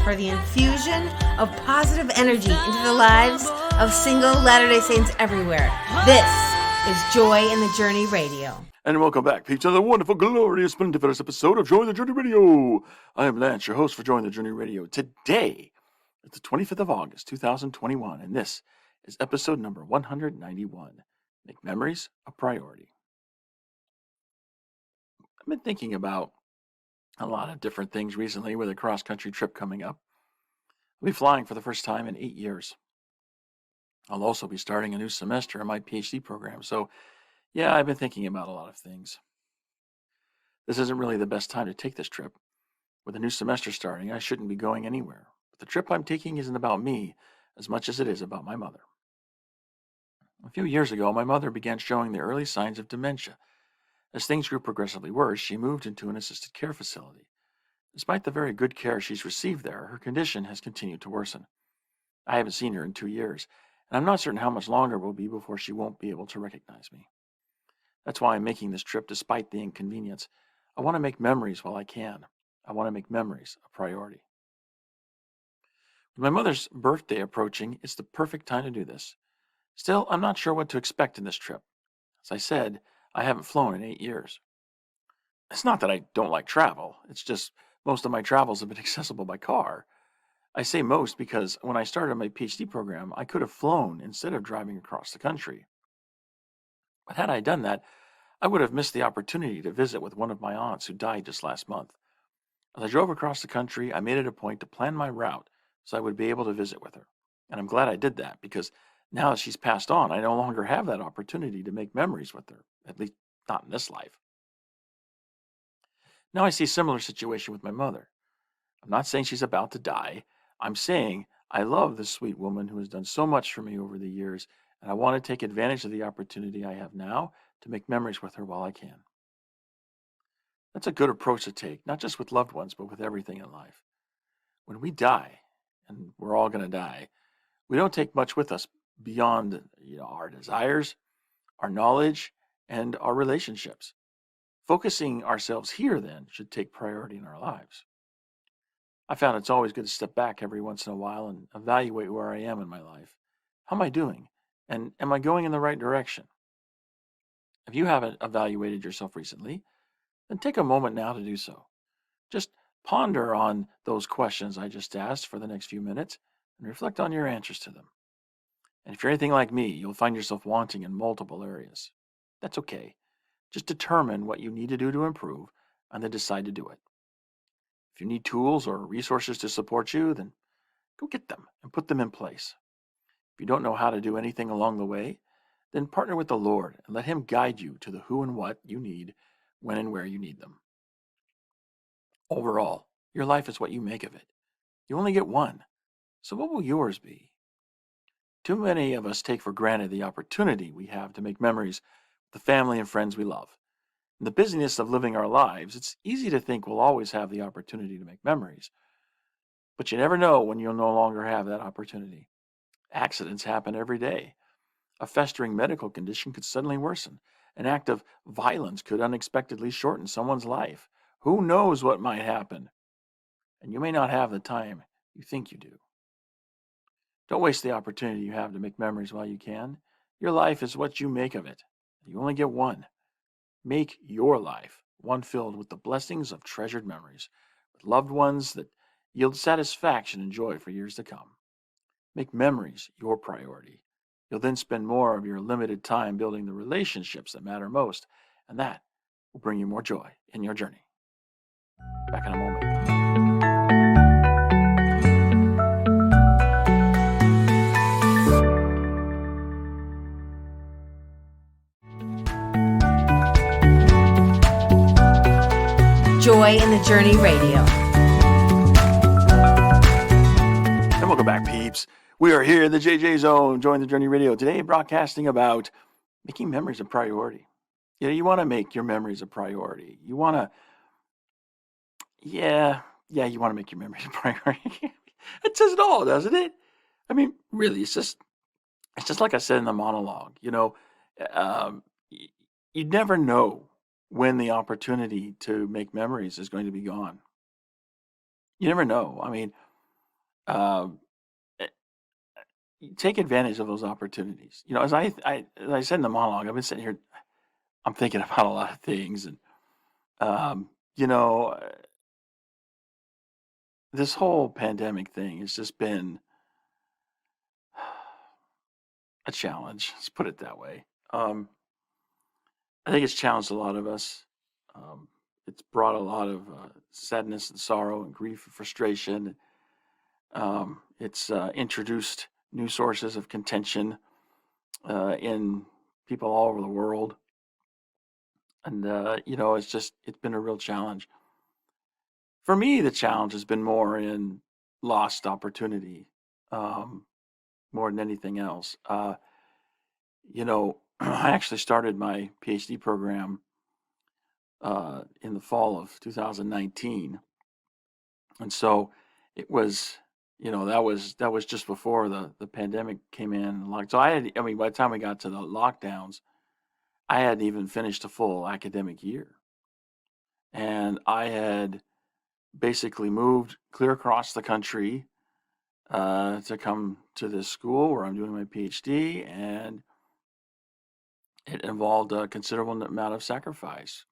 for the infusion of positive energy into the lives of single Latter-day Saints everywhere. This is Joy in the Journey Radio. And welcome back, peeps, to the wonderful, glorious, splendiferous episode of Joy in the Journey Radio. I am Lance, your host for Joy in the Journey Radio. Today, it's the 25th of August, 2021, and this is episode number 191, Make Memories a Priority. I've been thinking about a lot of different things recently with a cross-country trip coming up. I'll be flying for the first time in 8 years. I'll also be starting a new semester in my PhD program, so yeah, I've been thinking about a lot of things. This isn't really the best time to take this trip. With a new semester starting, I shouldn't be going anywhere. But the trip I'm taking isn't about me as much as it is about my mother. A few years ago, my mother began showing the early signs of dementia. As things grew progressively worse, she moved into an assisted care facility. Despite the very good care she's received there, her condition has continued to worsen. I haven't seen her in 2 years, and I'm not certain how much longer it will be before she won't be able to recognize me. That's why I'm making this trip despite the inconvenience. I want to make memories while I can. I want to make memories a priority. With my mother's birthday approaching, it's the perfect time to do this. Still, I'm not sure what to expect in this trip. As I said, I haven't flown in 8 years. It's not that I don't like travel. It's just most of my travels have been accessible by car. I say most because when I started my PhD program, I could have flown instead of driving across the country. But had I done that, I would have missed the opportunity to visit with one of my aunts who died just last month. As I drove across the country, I made it a point to plan my route so I would be able to visit with her. And I'm glad I did that because now that she's passed on, I no longer have that opportunity to make memories with her, at least not in this life. Now I see a similar situation with my mother. I'm not saying she's about to die. I'm saying I love this sweet woman who has done so much for me over the years, and I want to take advantage of the opportunity I have now to make memories with her while I can. That's a good approach to take, not just with loved ones, but with everything in life. When we die, and we're all going to die, we don't take much with us beyond our desires, our knowledge, and our relationships. Focusing ourselves here, then, should take priority in our lives. I found it's always good to step back every once in a while and evaluate where I am in my life. How am I doing? And am I going in the right direction? If you haven't evaluated yourself recently, then take a moment now to do so. Just ponder on those questions I just asked for the next few minutes and reflect on your answers to them. And if you're anything like me, you'll find yourself wanting in multiple areas. That's okay. Just determine what you need to do to improve and then decide to do it. If you need tools or resources to support you, then go get them and put them in place. If you don't know how to do anything along the way, then partner with the Lord and let Him guide you to the who and what you need, when and where you need them. Overall, your life is what you make of it. You only get one, so what will yours be? Too many of us take for granted the opportunity we have to make memories with the family and friends we love. In the busyness of living our lives, it's easy to think we'll always have the opportunity to make memories. But you never know when you'll no longer have that opportunity. Accidents happen every day. A festering medical condition could suddenly worsen. An act of violence could unexpectedly shorten someone's life. Who knows what might happen? And you may not have the time you think you do. Don't waste the opportunity you have to make memories while you can. Your life is what you make of it. You only get one. Make your life one filled with the blessings of treasured memories, with loved ones that yield satisfaction and joy for years to come. Make memories your priority. You'll then spend more of your limited time building the relationships that matter most, and that will bring you more joy in your journey. Back in a moment. Joy in the Journey Radio. And welcome back, peeps. We are here in the JJ Zone, Join the Journey Radio. Today, broadcasting about making memories a priority. You want to make your memories a priority. You want to, you want to make your memories a priority. It says it all, doesn't it? I mean, really, it's just like I said in the monologue. You never know when the opportunity to make memories is going to be gone. You never know. I mean, Um, eh, take advantage of those opportunities. As I said in the monologue, I've been sitting here, I'm thinking about a lot of things, and um, you know, uh, this whole pandemic thing has just been a challenge. Let's put it that way. Um, I think it's challenged a lot of us. Um, it's brought a lot of sadness and sorrow and grief and frustration. It's introduced new sources of contention in people all over the world. And, it's been a real challenge. For me, the challenge has been more in lost opportunity, um, more than anything else. I actually started my PhD program in the fall of 2019. And so it was, that was just before the pandemic came in. So I mean, by the time we got to the lockdowns, I hadn't even finished a full academic year. And I had basically moved clear across the country to come to this school where I'm doing my PhD, and it involved a considerable amount of sacrifice.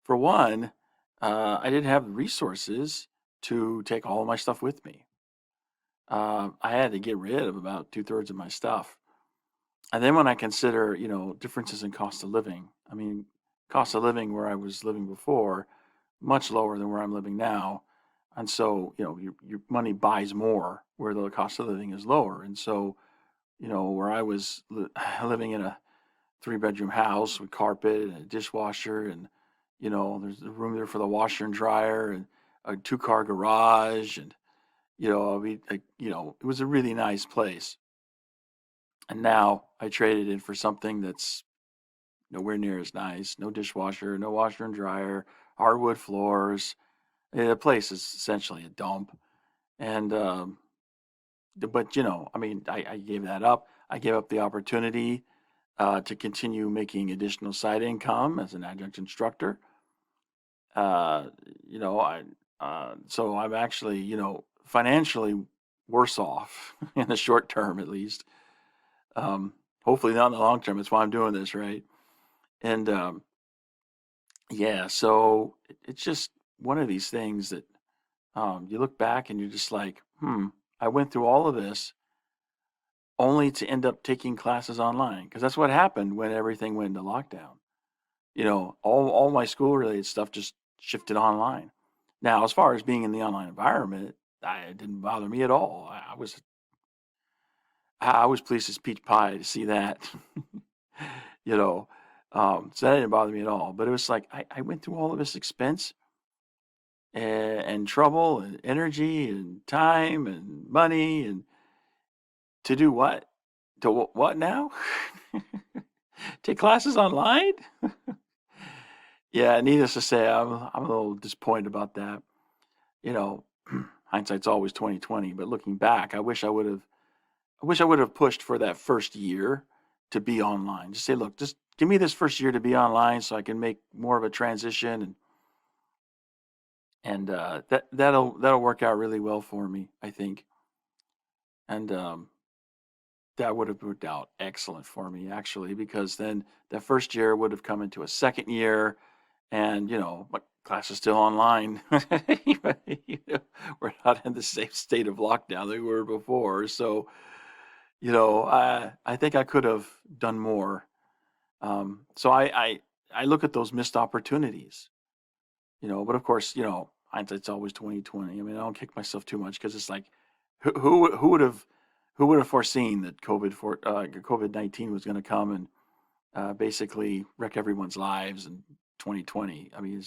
For one, I didn't have the resources to take all of my stuff with me. I had to get rid of about 2/3 of my stuff. And then when I consider, differences in cost of living, I mean, cost of living where I was living before, much lower than where I'm living now. And so, your money buys more where the cost of living is lower. And so, where I was living in a 3-bedroom house with carpet and a dishwasher, and, there's a room there for the washer and dryer, and a 2-car garage. And, I mean, it was a really nice place. And now I traded in for something that's nowhere near as nice. No dishwasher, no washer and dryer, hardwood floors. The place is essentially a dump. And but I mean, I gave that up. I gave up the opportunity to continue making additional side income as an adjunct instructor. Uh, I so I'm actually financially worse off in the short term, at least. Um, Hopefully not in the long term. That's why I'm doing this, right? And yeah, so it's just one of these things that you look back and you're just like, I went through all of this only to end up taking classes online, because that's what happened when everything went into lockdown. All my school related stuff just shifted online. Now, as far as being in the online environment, it didn't bother me at all. I was pleased as peach pie to see that. you know, so that didn't bother me at all. But it was like I went through all of this expense and trouble and energy and time and money, and to do what? To what now? Take classes online? Yeah, needless to say, I'm a little disappointed about that. You know, hindsight's always 2020, but looking back, I wish I would have pushed for that first year to be online. Just say, look, just give me this first year to be online so I can make more of a transition, and that'll work out really well for me, I think. And that would have worked out excellent for me, actually, because then that first year would have come into a second year, and my class is still online. We're not in the same state of lockdown that we were before, so I think I could have done more. So I look at those missed opportunities, but of course, hindsight's always 2020. I mean, I don't kick myself too much because it's like, who would have foreseen that COVID-19 was going to come and basically wreck everyone's lives in 2020? I mean,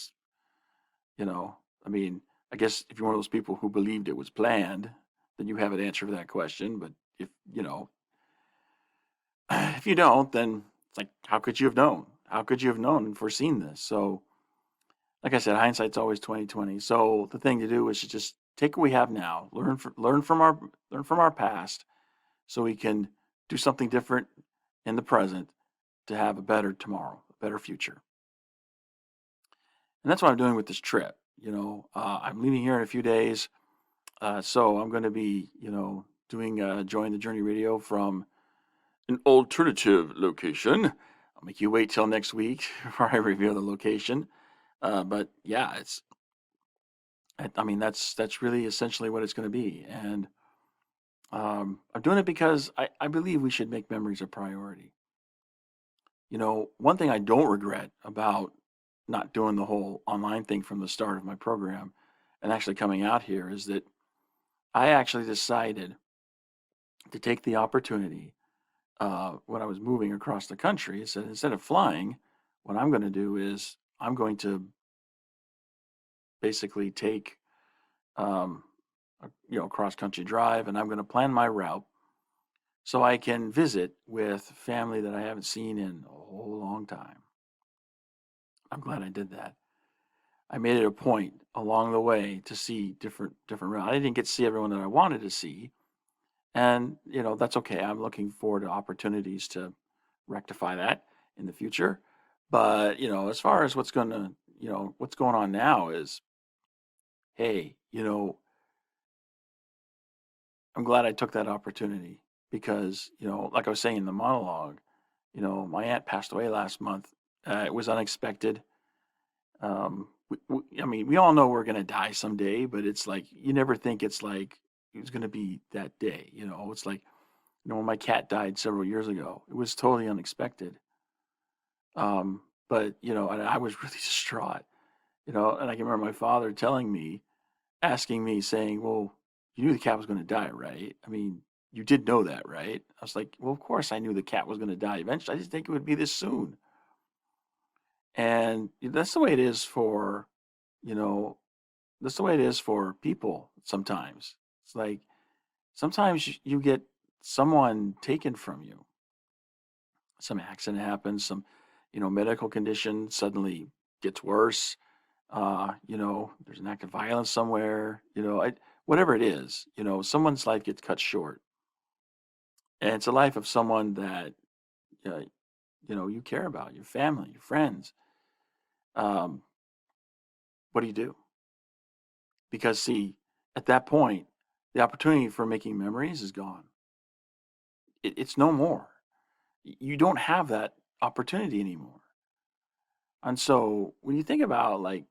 you know, I mean, I guess if you're one of those people who believed it was planned, then you have an answer for that question. But if you don't, then it's like, how could you have known? How could you have known and foreseen this? So, like I said, hindsight's always 2020. So the thing to do is to just take what we have now, learn from our past, so we can do something different in the present to have a better tomorrow, a better future. And that's what I'm doing with this trip. I'm leaving here in a few days. So I'm going to be, doing Join the Journey Radio from an alternative location. I'll make you wait till next week before I reveal the location. But yeah, I mean, that's really essentially what it's going to be. And I'm doing it because I believe we should make memories a priority. One thing I don't regret about not doing the whole online thing from the start of my program and actually coming out here is that I actually decided to take the opportunity when I was moving across the country. Said instead of flying, what I'm going to do is I'm going to basically take um, cross country drive, and I'm going to plan my route so I can visit with family that I haven't seen in a whole long time. I'm glad I did that. I made it a point along the way to see different routes. I didn't get to see everyone that I wanted to see, and that's okay. I'm looking forward to opportunities to rectify that in the future. But as far as what's going on now is, hey, I'm glad I took that opportunity because like I was saying in the monologue, my aunt passed away last month. It was unexpected. I mean, we all know we're gonna die someday, but it's like you never think it's like it's gonna be that day. It's like when my cat died several years ago, it was totally unexpected. But and I was really distraught. And I can remember my father telling me, asking me, saying, "Well, you knew the cat was going to die, right? I mean, you did know that, right?" I was like, "Well, of course I knew the cat was going to die eventually. I didn't think it would be this soon." And that's the way it is for, you know, that's the way it is for people sometimes. It's like sometimes you get someone taken from you. Some accident happens, some, medical condition suddenly gets worse. There's an act of violence somewhere, whatever it is, someone's life gets cut short. And it's a life of someone that, uh, you care about, your family, your friends. Um, what do you do? Because, see, at that point, the opportunity for making memories is gone. It's no more. You don't have that opportunity anymore. And so when you think about, like,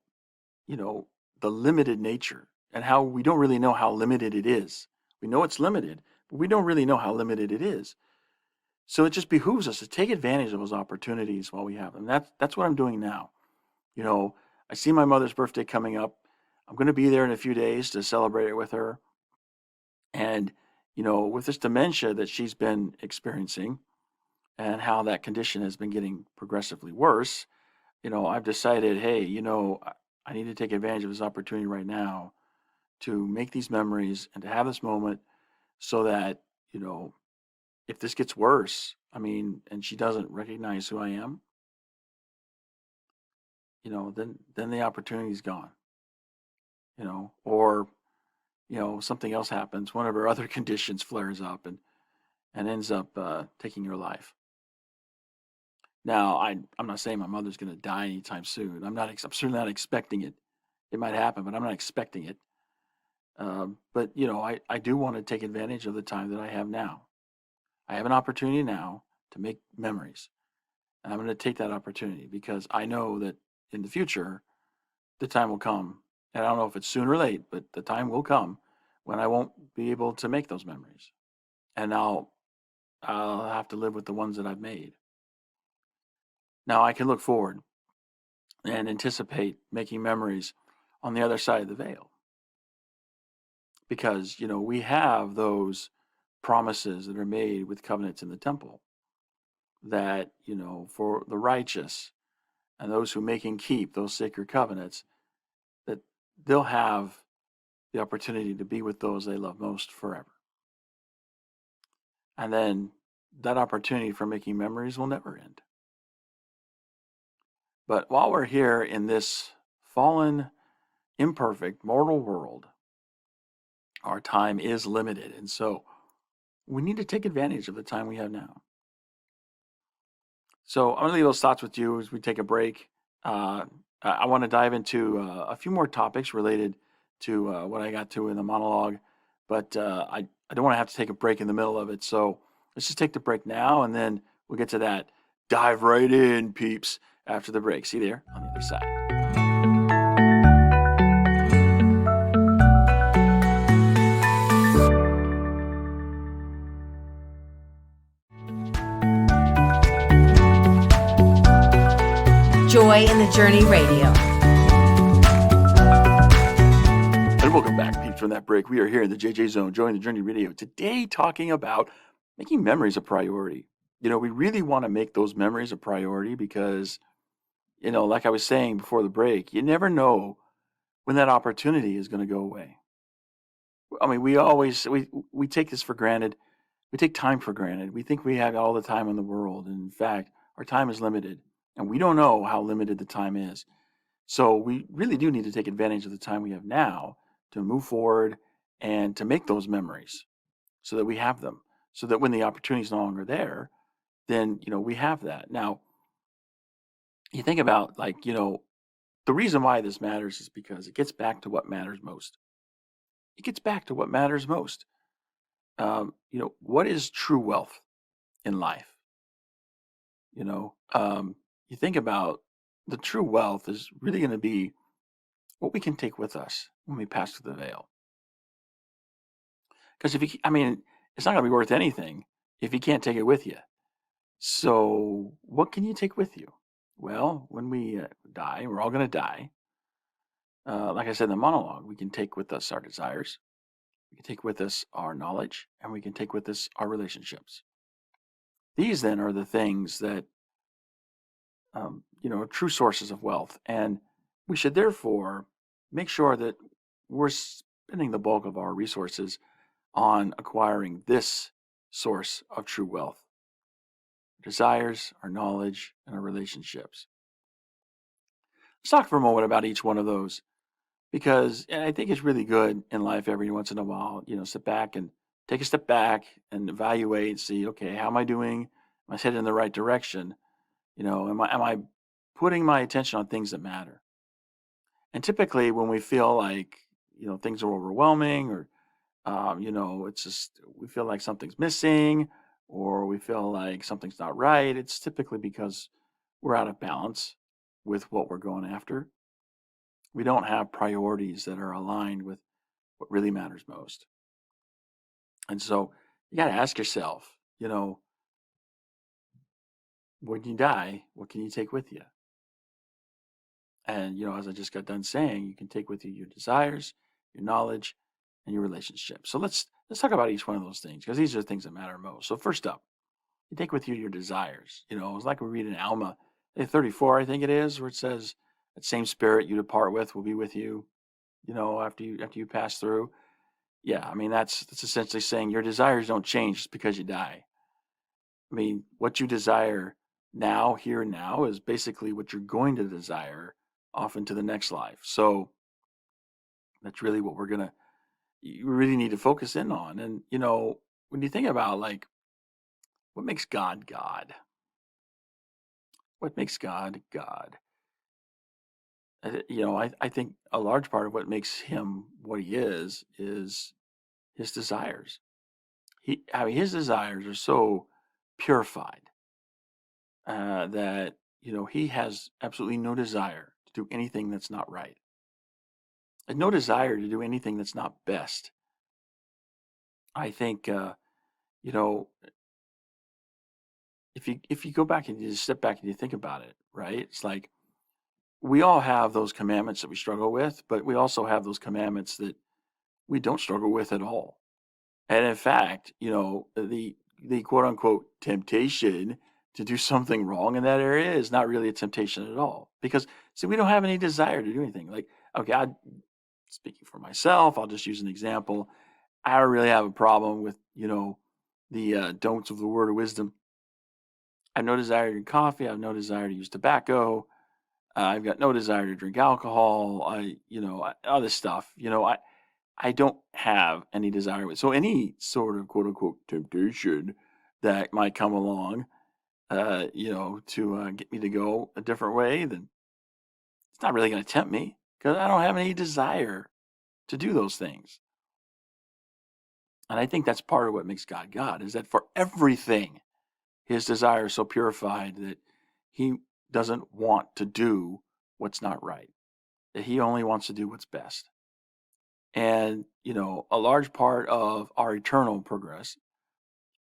you know, the limited nature and how we don't really know how limited it is. We know it's limited, but we don't really know how limited it is. So it just behooves us to take advantage of those opportunities while we have them. That's what I'm doing now. You know, I see my mother's birthday coming up. I'm going to be there in a few days to celebrate it with her. And, with this dementia that she's been experiencing and how that condition has been getting progressively worse, I've decided, hey, I need to take advantage of this opportunity right now to make these memories and to have this moment so that, if this gets worse, I mean, and she doesn't recognize who I am, then the opportunity's gone, or, something else happens. One of her other conditions flares up and ends up taking her life. Now, I'm not saying my mother's going to die anytime soon. I'm certainly not expecting it. It might happen, but I'm not expecting it. But I do want to take advantage of the time that I have now. I have an opportunity now to make memories, and I'm going to take that opportunity because I know that in the future, the time will come, and I don't know if it's soon or late, but the time will come when I won't be able to make those memories, and I'll have to live with the ones that I've made. Now I can look forward and anticipate making memories on the other side of the veil because we have those promises that are made with covenants in the temple that for the righteous and those who make and keep those sacred covenants, that they'll have the opportunity to be with those they love most forever. And then that opportunity for making memories will never end. But while we're here in this fallen, imperfect, mortal world, our time is limited. And so we need to take advantage of the time we have now. So I'm going to leave those thoughts with you as we take a break. I want to dive into a few more topics related to what I got to in the monologue, but I don't want to have to take a break in the middle of it. So let's just take the break now, and then we'll get to that. Dive right in, peeps, after the break. See you there on the other side. Joy in the Journey Radio. And welcome back, peeps, from that break. We are here in the JJ Zone, Joy in the Journey Radio. Today, talking about making memories a priority. We really want to make those memories a priority because, like I was saying before the break, you never know when that opportunity is going to go away. I mean, we take this for granted. We take time for granted. We think we have all the time in the world. And in fact, our time is limited, and we don't know how limited the time is. So we really do need to take advantage of the time we have now to move forward and to make those memories so that we have them, so that when the opportunity is no longer there, then, we have that. Now, you think about the reason why this matters is because it gets back to what matters most. It gets back to what matters most. What is true wealth in life? You think about the true wealth is really going to be what we can take with us when we pass through the veil. Because it's not going to be worth anything if you can't take it with you. So what can you take with you? Well, when we die, we're all going to die. Like I said in the monologue, we can take with us our desires, we can take with us our knowledge, and we can take with us our relationships. These then are the things that, are true sources of wealth. And we should therefore make sure that we're spending the bulk of our resources on acquiring this source of true wealth: our desires, our knowledge, and our relationships. Let's talk for a moment about each one of those, because I think it's really good in life every once in a while, sit back and take a step back and evaluate and see, okay, how am I doing? Am I headed in the right direction? Am I putting my attention on things that matter? And typically when we feel like, things are overwhelming, or, it's just, we feel like something's missing, or we feel like something's not right, it's typically because we're out of balance with what we're going after. We don't have priorities that are aligned with what really matters most. And so you got to ask yourself, when you die, what can you take with you? And, as I just got done saying, you can take with you your desires, your knowledge, and your relationships. So let's talk about each one of those things, because these are the things that matter most. So first up, you take with you your desires. It's like we read in Alma 34, I think it is, where it says, that same spirit you depart with will be with you, after you pass through. Yeah, that's essentially saying your desires don't change just because you die. What you desire now, here and now, is basically what you're going to desire off into the next life. So that's really what you really need to focus in on. And, when you think about what makes God God? What makes God God? I think a large part of what makes him what he is his desires. His desires are so purified that he has absolutely no desire to do anything that's not right, and no desire to do anything that's not best. I think if you go back and you just step back and you think about it, right? It's like we all have those commandments that we struggle with, but we also have those commandments that we don't struggle with at all. And in fact, the quote unquote temptation to do something wrong in that area is not really a temptation at all. Because see, we don't have any desire to do anything. Okay, speaking for myself, I'll just use an example. I don't really have a problem with, the don'ts of the word of wisdom. I have no desire to drink coffee. I have no desire to use tobacco. I've got no desire to drink alcohol. All this stuff. I don't have any desire with. So any sort of quote unquote temptation that might come along, to get me to go a different way, then it's not really going to tempt me, because I don't have any desire to do those things. And I think that's part of what makes God God, is that for everything, his desire is so purified that he doesn't want to do what's not right, that he only wants to do what's best. And, a large part of our eternal progress,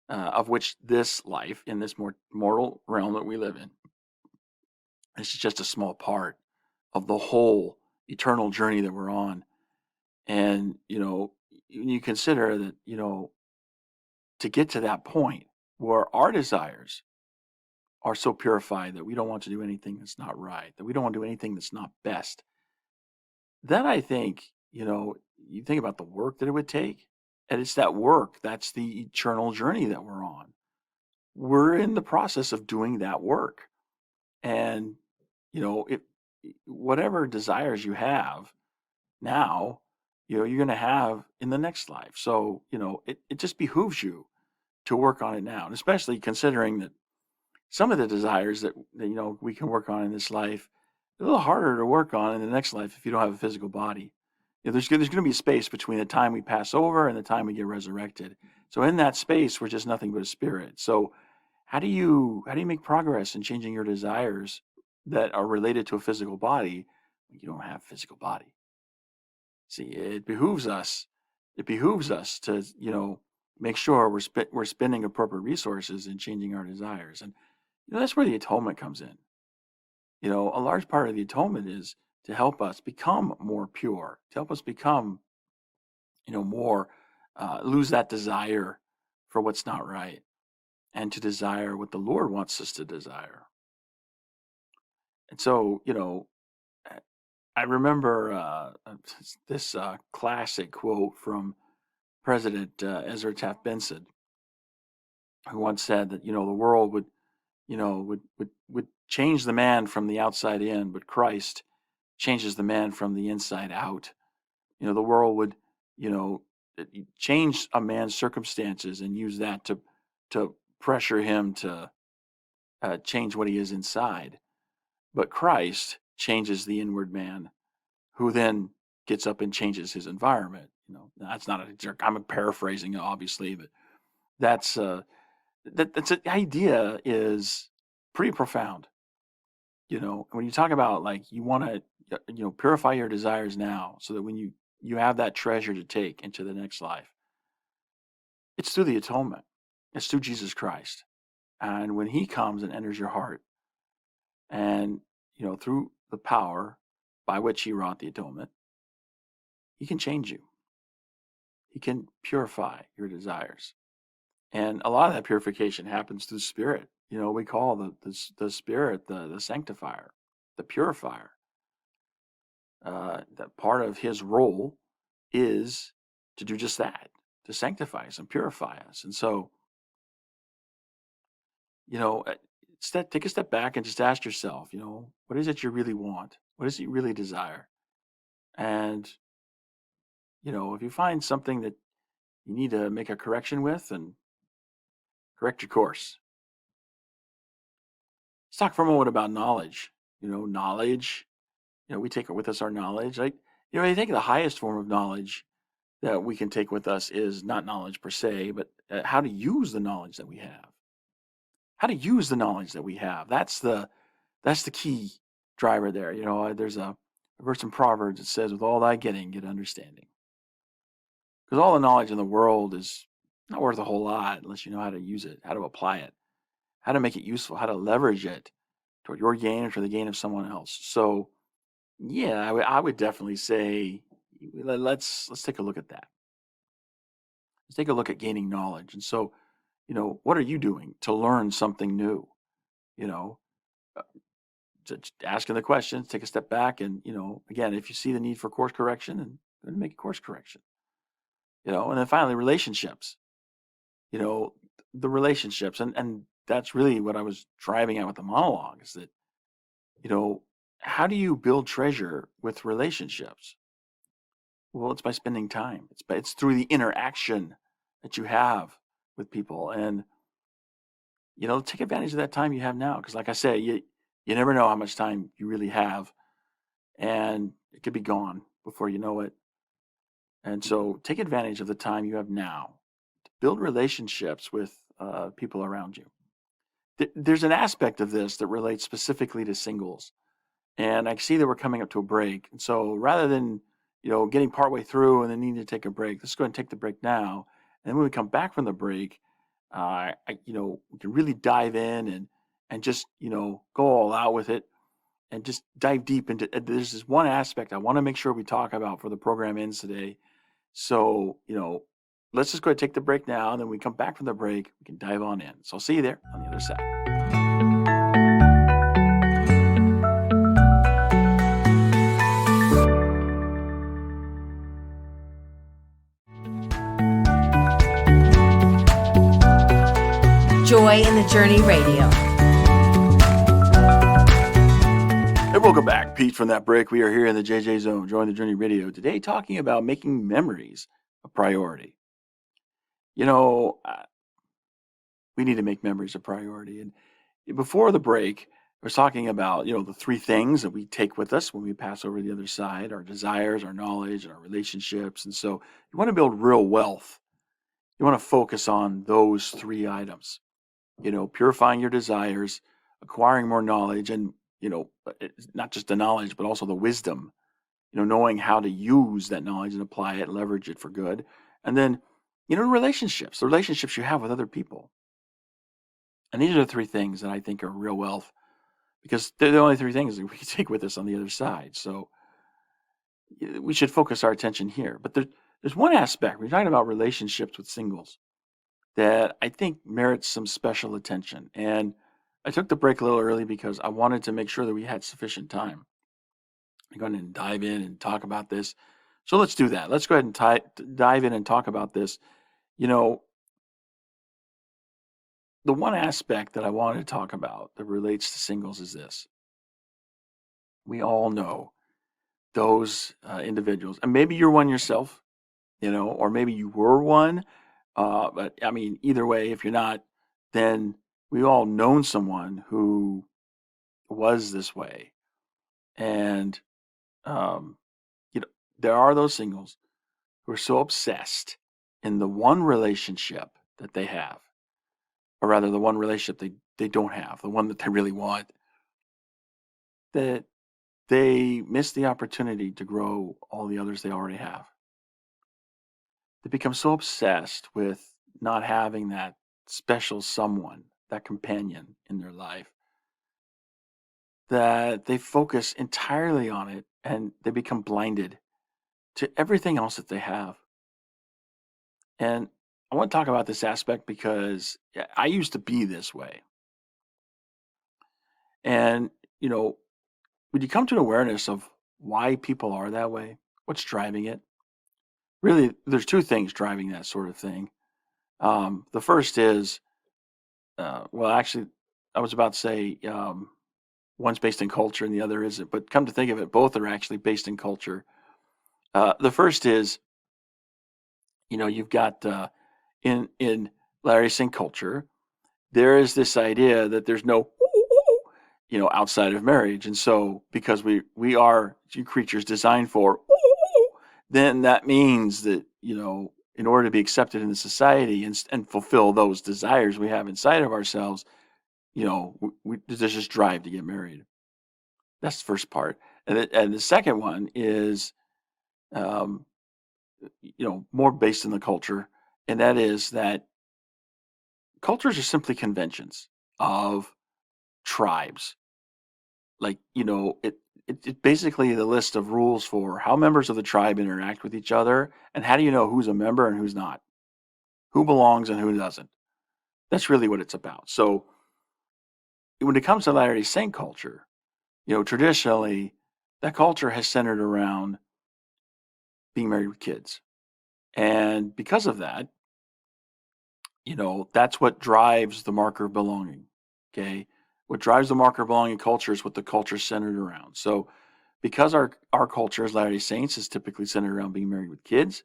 of which this life in this mortal realm that we live in, is just a small part of the whole eternal journey that we're on. And, when you consider that, to get to that point where our desires are so purified that we don't want to do anything that's not right, that we don't want to do anything that's not best, then I think, you think about the work that it would take. And it's that work, that's the eternal journey that we're on. We're in the process of doing that work. And, if whatever desires you have now, you're going to have in the next life. So, it just behooves you to work on it now, and especially considering that some of the desires that we can work on in this life, a little harder to work on in the next life if you don't have a physical body. There's going to be a space between the time we pass over and the time we get resurrected. So in that space, we're just nothing but a spirit. So how do you make progress in changing your desires that are related to a physical body when you don't have a physical body? See, it behooves us. It behooves us to make sure we're spending appropriate resources in changing our desires, and that's where the atonement comes in. A large part of the atonement is to help us become more pure, to help us become, more, lose that desire for what's not right, and to desire what the Lord wants us to desire. And so, I remember this classic quote from President Ezra Taft Benson, who once said that, the world would change the man from the outside in, but Christ changes the man from the inside out. The world would, you know, change a man's circumstances and use that to pressure him to change what he is inside. But Christ changes the inward man, who then gets up and changes his environment. That's not a jerk. I'm paraphrasing, obviously, but that's that's an idea is pretty profound. When you talk about, like, you want to purify your desires now so that when you have that treasure to take into the next life, it's through the atonement. It's through Jesus Christ. And when he comes and enters your heart, and through the power by which he wrought the atonement, he can change you. He can purify your desires. And a lot of that purification happens through the Spirit. We call the Spirit the sanctifier, the purifier. That part of his role is to do just that, to sanctify us and purify us. And so, take a step back and just ask yourself, what is it you really want? What is it you really desire? And, if you find something that you need to make a correction with, and correct your course. Let's talk for a moment about knowledge. Knowledge, we take it with us, our knowledge. I think the highest form of knowledge that we can take with us is not knowledge per se, but how to use the knowledge that we have. How to use the knowledge that we have. That's the key driver there. There's a verse in Proverbs that says, "With all thy getting, get understanding." Because all the knowledge in the world is not worth a whole lot unless you know how to use it, how to apply it, how to make it useful, how to leverage it toward your gain or for the gain of someone else. So, yeah, I would definitely say let's take a look at that. Let's take a look at gaining knowledge. And so, what are you doing to learn something new? You know, uh, just asking the questions, take a step back, and again, if you see the need for course correction, and then make a course correction. And then finally, relationships. You know, the relationships, and that's really what I was driving at with the monologue, is that how do you build treasure with relationships? Well, it's by spending time. It's through the interaction that you have with people, and take advantage of that time you have now, because, like I say, you never know how much time you really have, and it could be gone before you know it. And so take advantage of the time you have now to build relationships with people around you. There's an aspect of this that relates specifically to singles. And I see that we're coming up to a break. And so rather than, getting partway through and then needing to take a break, let's go ahead and take the break now. And then when we come back from the break, we can really dive in and just, go all out with it and just dive deep into. There's this one aspect I want to make sure we talk about before the program ends today. So, let's just go ahead and take the break now. And then when we come back from the break, we can dive on in. So I'll see you there on the other side. Joy in the Journey Radio. And welcome back. Pete from that break. We are here in the JJ Zone, Joy in the Journey Radio, today talking about making memories a priority. We need to make memories a priority. And before the break, I was talking about, the three things that we take with us when we pass over the other side: our desires, our knowledge, and our relationships. And so you want to build real wealth. You want to focus on those three items, purifying your desires, acquiring more knowledge, and, not just the knowledge, but also the wisdom, knowing how to use that knowledge and apply it and leverage it for good. And then, relationships, the relationships you have with other people. And these are the three things that I think are real wealth, because they're the only three things that we can take with us on the other side. So we should focus our attention here. But there's one aspect, we're talking about relationships with singles, that I think merits some special attention. And I took the break a little early because I wanted to make sure that we had sufficient time. I'm going to dive in and talk about this. So let's do that. Let's go ahead and dive in and talk about this. The one aspect that I wanted to talk about that relates to singles is this. We all know those individuals, and maybe you're one yourself, or maybe you were one. But I mean, either way, if you're not, then we all known someone who was this way. And, there are those singles who are so obsessed in the one relationship that they have, or rather the one relationship they don't have, the one that they really want, that they miss the opportunity to grow all the others they already have. They become so obsessed with not having that special someone, that companion in their life, that they focus entirely on it and they become blinded to everything else that they have. And I want to talk about this aspect because I used to be this way. And, when you come to an awareness of why people are that way, what's driving it, really, there's two things driving that sort of thing. The first is, actually, I was about to say one's based in culture and the other isn't, but come to think of it, both are actually based in culture. The first is, you've got in Larry Sink culture, there is this idea that there's no, outside of marriage. And so because we are creatures designed for, then that means that, in order to be accepted in the society and fulfill those desires we have inside of ourselves, there's this drive to get married. That's the first part. And the second one is, more based in the culture. And that is that cultures are simply conventions of tribes. Like, it's basically the list of rules for how members of the tribe interact with each other, and how do you know who's a member and who's not, who belongs and who doesn't. That's really what it's about. So when it comes to Latter-day Saint culture, traditionally that culture has centered around being married with kids. And because of that, that's what drives the marker of belonging. Okay. What drives the marker of belonging culture is what the culture is centered around. So because our culture as Latter-day Saints is typically centered around being married with kids,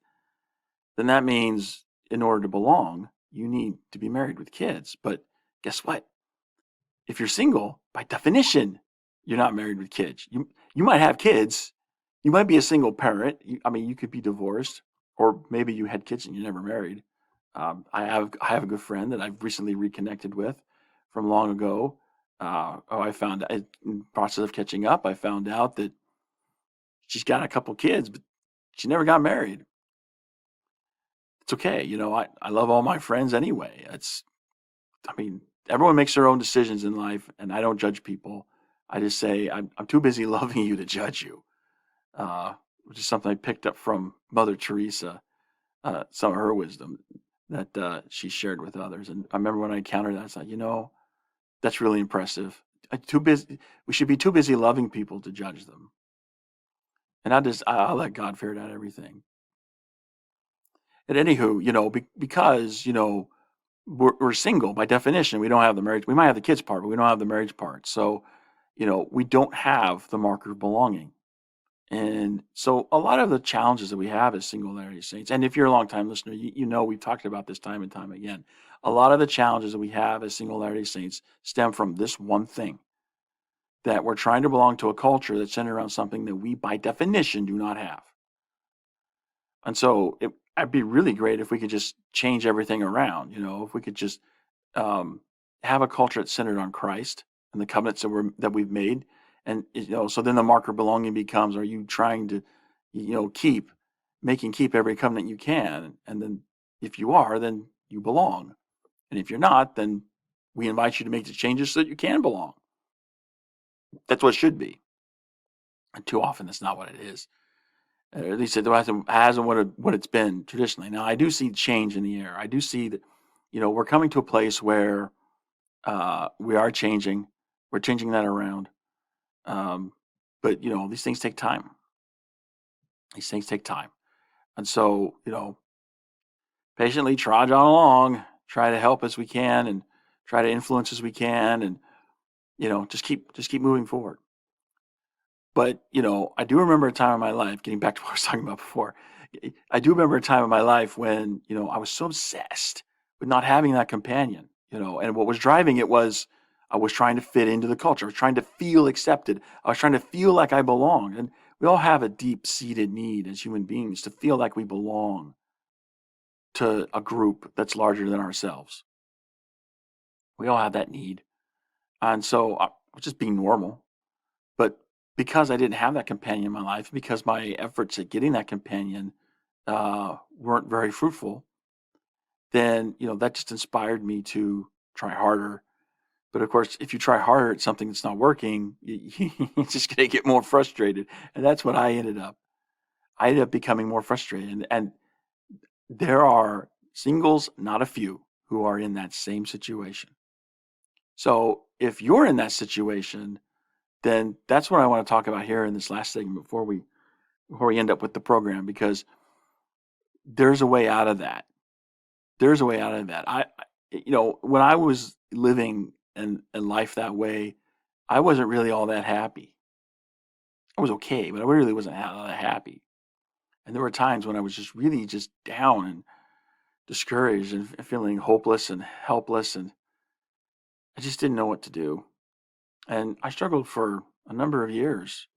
then that means in order to belong, you need to be married with kids. But guess what? If you're single, by definition, you're not married with kids. You might have kids. You might be a single parent. You could be divorced. or maybe you had kids and you never married. I have a good friend that I've recently reconnected with from long ago. I found in the process of catching up, I found out that she's got a couple kids, but she never got married. It's okay. I love all my friends anyway. I mean, everyone makes their own decisions in life, and I don't judge people. I just say I'm too busy loving you to judge you, uh, which is something I picked up from Mother Teresa, some of her wisdom that she shared with others. And I remember when I encountered that, I was like, that's really impressive. Too busy. We should be too busy loving people to judge them. And I'll let God ferret out everything. And anywho, because we're single by definition. We don't have the marriage. We might have the kids part, but we don't have the marriage part. So, we don't have the marker of belonging. And so a lot of the challenges that we have as single Latter-day Saints, and if you're a longtime listener, you know we've talked about this time and time again. A lot of the challenges that we have as single Latter-day Saints stem from this one thing, that we're trying to belong to a culture that's centered around something that we, by definition, do not have. And so it'd be really great if we could just change everything around. If we could just have a culture that's centered on Christ and the covenants that we've made, and so then the marker of belonging becomes: are you trying to, keep every covenant you can? And then if you are, then you belong. And if you're not, then we invite you to make the changes so that you can belong. That's what it should be. And too often, that's not what it is. At least it hasn't what it's been traditionally. Now, I do see change in the air. I do see that, we're coming to a place where we are changing. We're changing that around. But, these things take time. These things take time. And so, patiently trudge on along, try to help as we can and try to influence as we can, and, just keep moving forward. But, I do remember a time in my life, getting back to what I was talking about before. I do remember a time in my life when, I was so obsessed with not having that companion, and what was driving it was I was trying to fit into the culture. I was trying to feel accepted. I was trying to feel like I belonged. And we all have a deep-seated need as human beings to feel like we belong to a group that's larger than ourselves. We all have that need. And so I was just being normal. But because I didn't have that companion in my life, because my efforts at getting that companion weren't very fruitful, then that just inspired me to try harder. But of course, if you try harder at something that's not working, you're just going to get more frustrated, and that's what I ended up. I ended up becoming more frustrated, and there are singles, not a few, who are in that same situation. So if you're in that situation, then that's what I want to talk about here in this last segment before we end up with the program, because there's a way out of that. There's a way out of that. When I was living in life that way, I wasn't really all that happy. I was okay, but I really wasn't all that happy. And there were times when I was just really just down and discouraged and feeling hopeless and helpless, and I just didn't know what to do. And I struggled for a number of years,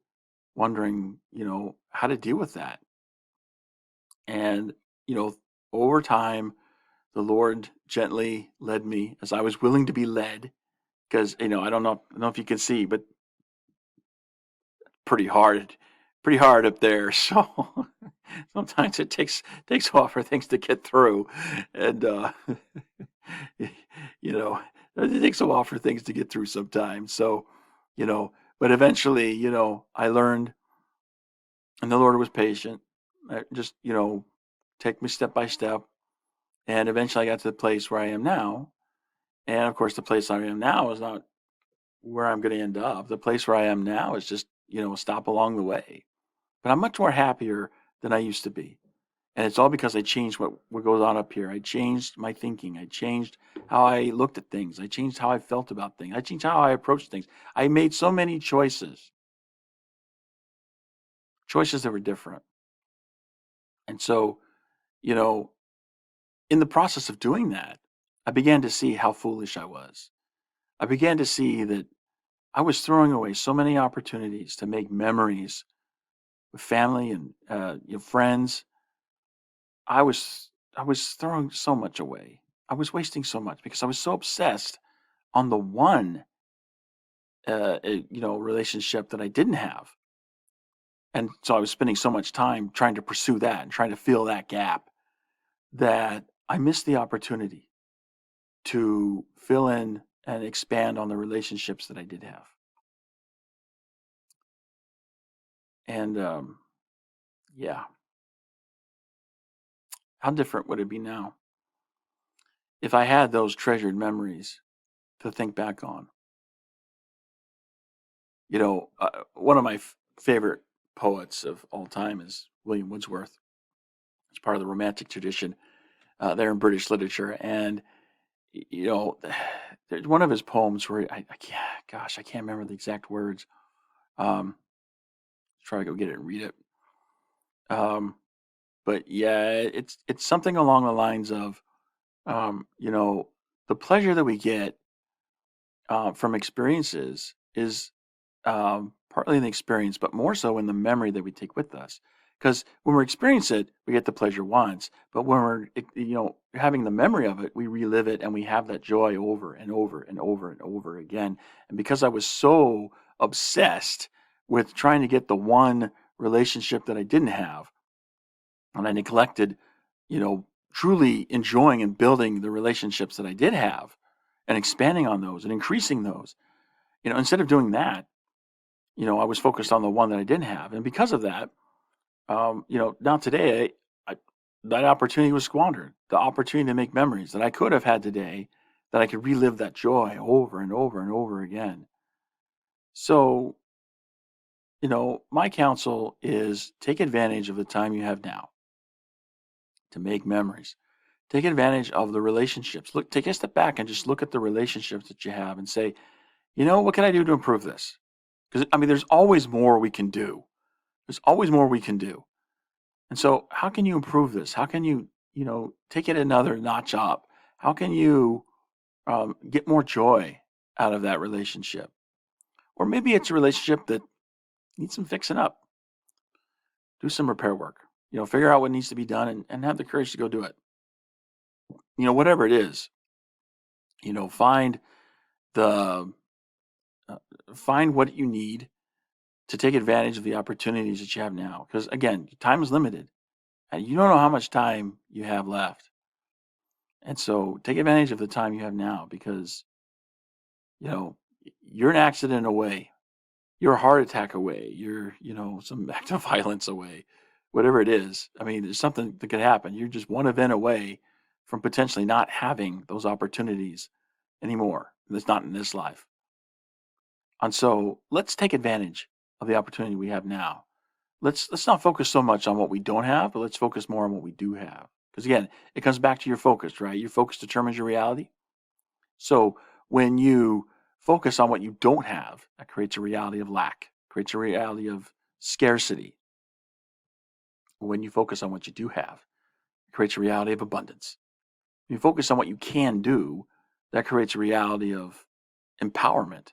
wondering, how to deal with that. And, over time, the Lord gently led me as I was willing to be led, because, I don't know if you can see, but pretty hard up there. So sometimes it takes a while for things to get through. And, it takes a while for things to get through sometimes. So, but eventually, I learned, and the Lord was patient. Just, take me step by step. And eventually I got to the place where I am now. And of course, the place I am now is not where I'm going to end up. The place where I am now is just, a stop along the way. But I'm much more happier than I used to be. And it's all because I changed what goes on up here. I changed my thinking. I changed how I looked at things. I changed how I felt about things. I changed how I approached things. I made so many choices that were different. And so, you know, in the process of doing that, I began to see how foolish I was. I began to see that I was throwing away so many opportunities to make memories with family and friends I was throwing so much away. I was wasting so much because I was so obsessed on the one relationship that I didn't have. And so I was spending so much time trying to pursue that and trying to fill that gap that I missed the opportunity to fill in and expand on the relationships that I did have. And yeah, how different would it be now if I had those treasured memories to think back on? One of my favorite poets of all time is William Wordsworth. It's part of the Romantic tradition there in British literature, and you know, there's one of his poems where I can't, gosh, I can't remember the exact words. Um, Try to go get it and read it. Um, but yeah, it's something along the lines of, the pleasure that we get from experiences is partly in the experience, but more so in the memory that we take with us. Because when we experience it, we get the pleasure once, but when we're having the memory of it, we relive it and we have that joy over and over and over and over again. And because I was so obsessed with trying to get the one relationship that I didn't have, and I neglected, truly enjoying and building the relationships that I did have and expanding on those and increasing those, instead of doing that, I was focused on the one that I didn't have. And because of that, now today, that opportunity was squandered. The opportunity to make memories that I could have had today, that I could relive that joy over and over and over again. So, my counsel is take advantage of the time you have now to make memories. Take advantage of the relationships. Look, take a step back and just look at the relationships that you have and say, what can I do to improve this? Because, there's always more we can do. There's always more we can do. And so, how can you improve this? How can you, take it another notch up? How can you get more joy out of that relationship? Or maybe it's a relationship that needs some fixing up. Do some repair work. Figure out what needs to be done and have the courage to go do it. Whatever it is, find the find what you need to take advantage of the opportunities that you have now. Because again, time is limited, and you don't know how much time you have left. And so take advantage of the time you have now because, you know, you're an accident away. You're a heart attack away. You're, some act of violence away. Whatever it is. There's something that could happen. You're just one event away from potentially not having those opportunities anymore. That's not in this life. And so let's take advantage of the opportunity we have now. Let's not focus so much on what we don't have, but let's focus more on what we do have. Because again, it comes back to your focus, right? Your focus determines your reality. So when you focus on what you don't have, that creates a reality of lack, creates a reality of scarcity. When you focus on what you do have, it creates a reality of abundance. When you focus on what you can do, that creates a reality of empowerment,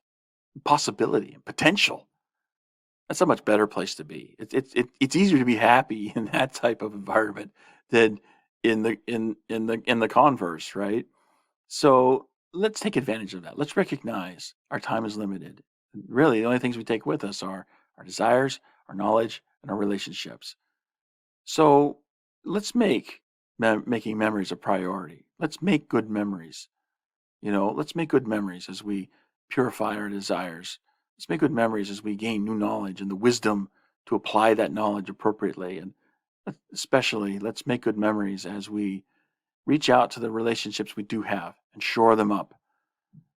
possibility, and potential. That's a much better place to be. It's easier to be happy in that type of environment than in the converse, right? So let's take advantage of that. Let's recognize our time is limited. Really, the only things we take with us are our desires, our knowledge, and our relationships. So let's make making memories a priority. Let's make good memories. Let's make good memories as we purify our desires. Let's make good memories as we gain new knowledge and the wisdom to apply that knowledge appropriately. And especially, let's make good memories as we reach out to the relationships we do have and shore them up.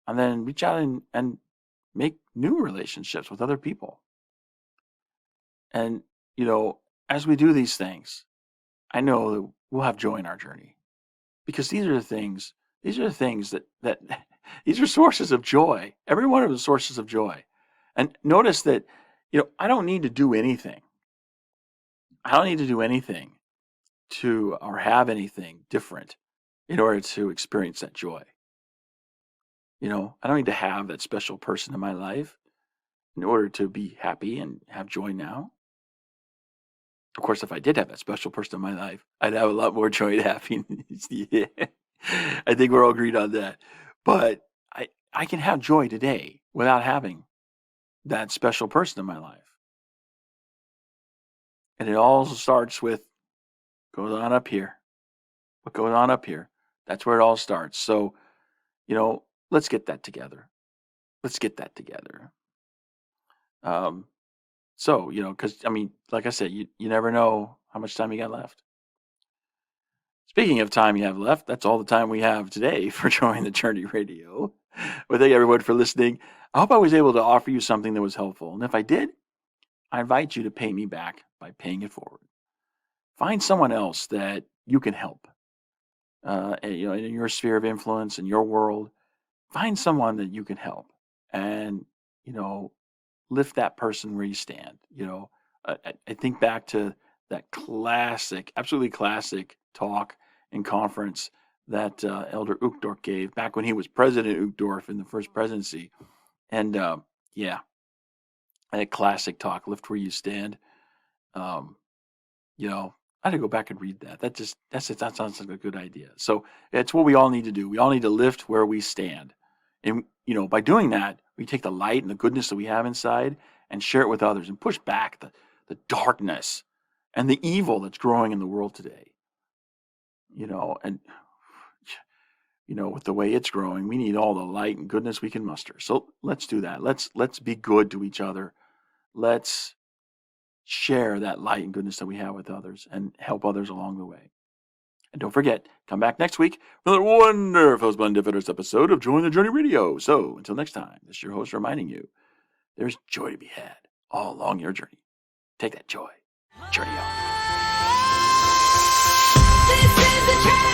And then reach out and make new relationships with other people. And, as we do these things, I know that we'll have joy in our journey because these are the things that these are sources of joy. Every one of them is sources of joy. And notice that, I don't need to do anything. I don't need to do anything to or have anything different in order to experience that joy. I don't need to have that special person in my life in order to be happy and have joy now. Of course, if I did have that special person in my life, I'd have a lot more joy and happiness. Yeah. I think we're all agreed on that. But I can have joy today without having that special person in my life. And it all starts with goes on up here. What goes on up here? That's where it all starts. So, let's get that together. Let's get that together. Um, because I mean, like I said, you never know how much time you got left. Speaking of time you have left, that's all the time we have today for Join the Journey Radio. Well, thank everyone for listening. I hope I was able to offer you something that was helpful. And if I did, I invite you to pay me back by paying it forward. Find someone else that you can help. In your sphere of influence, in your world, find someone that you can help, and lift that person where you stand. I think back to that classic, absolutely classic talk and conference that Elder Uchtdorf gave back when he was President Uchtdorf in the first presidency. And yeah, a classic talk, lift where you stand. Um, I had to go back and read that. That sounds like a good idea. So it's what we all need to do. We all need to lift where we stand. And, by doing that, we take the light and the goodness that we have inside and share it with others and push back the darkness and the evil that's growing in the world today. And, with the way it's growing, we need all the light and goodness we can muster. So let's do that. Let's be good to each other. Let's share that light and goodness that we have with others and help others along the way. And don't forget, come back next week for another wonderful, splendiferous episode of Join the Journey Radio. So until next time, this is your host reminding you, there's joy to be had all along your journey. Take that joy. Journey on. This is the